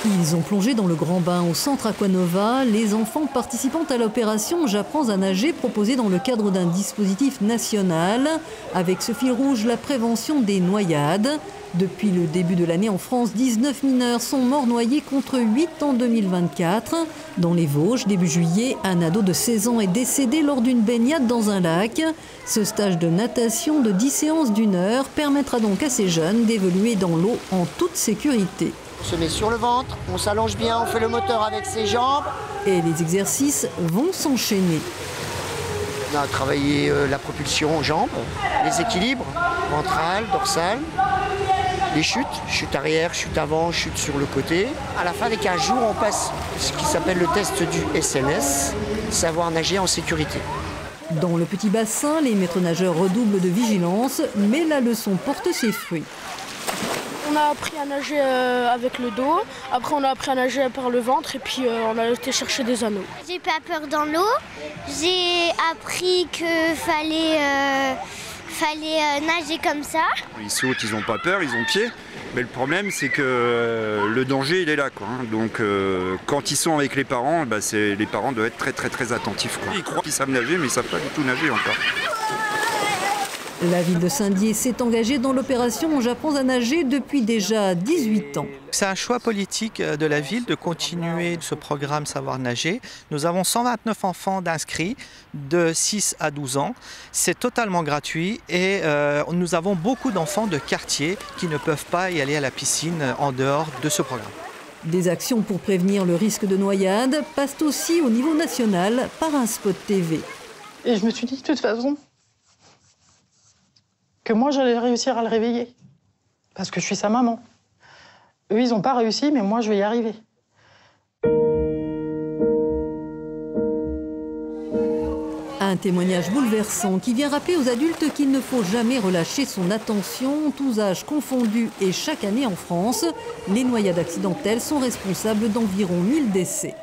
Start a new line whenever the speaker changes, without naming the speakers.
Ils ont plongé dans le grand bain au centre Aquanova, les enfants participant à l'opération J'apprends à nager proposée dans le cadre d'un dispositif national. Avec ce fil rouge, la prévention des noyades. Depuis le début de l'année en France, 19 mineurs sont morts noyés contre 8 en 2024. Dans les Vosges, début juillet, un ado de 16 ans est décédé lors d'une baignade dans un lac. Ce stage de natation de 10 séances d'1 heure permettra donc à ces jeunes d'évoluer dans l'eau en toute sécurité.
On se met sur le ventre, on s'allonge bien, on fait le moteur avec ses jambes.
Et les exercices vont s'enchaîner.
On a travaillé la propulsion aux jambes, les équilibres, ventrale, dorsale, les chutes, chute arrière, chute avant, chute sur le côté. À la fin des 15 jours, on passe ce qui s'appelle le test du SNS, savoir nager en sécurité.
Dans le petit bassin, les maîtres nageurs redoublent de vigilance, mais la leçon porte ses fruits.
On a appris à nager avec le dos, après on a appris à nager par le ventre et puis on a été chercher des anneaux.
J'ai pas peur dans l'eau, j'ai appris qu'il fallait nager comme ça.
Ils sautent, ils n'ont pas peur, ils ont pied, mais le problème c'est que le danger il est là, quoi. Donc quand ils sont avec les parents, les parents doivent être très attentifs, quoi. Ils croient qu'ils savent nager mais ils ne savent pas du tout nager encore.
La ville de Saint-Dié s'est engagée dans l'opération J'apprends à nager depuis déjà 18 ans.
C'est un choix politique de la ville de continuer ce programme Savoir nager. Nous avons 129 enfants d'inscrits de 6 à 12 ans. C'est totalement gratuit et nous avons beaucoup d'enfants de quartier qui ne peuvent pas y aller à la piscine en dehors de ce programme.
Des actions pour prévenir le risque de noyade passent aussi au niveau national par un spot TV.
Et je me suis dit de toute façon que moi j'allais réussir à le réveiller. Parce que je suis sa maman. Eux, ils n'ont pas réussi, mais moi je vais y arriver.
Un témoignage bouleversant qui vient rappeler aux adultes qu'il ne faut jamais relâcher son attention, tous âges confondus, et chaque année en France, les noyades accidentelles sont responsables d'environ 1000 décès.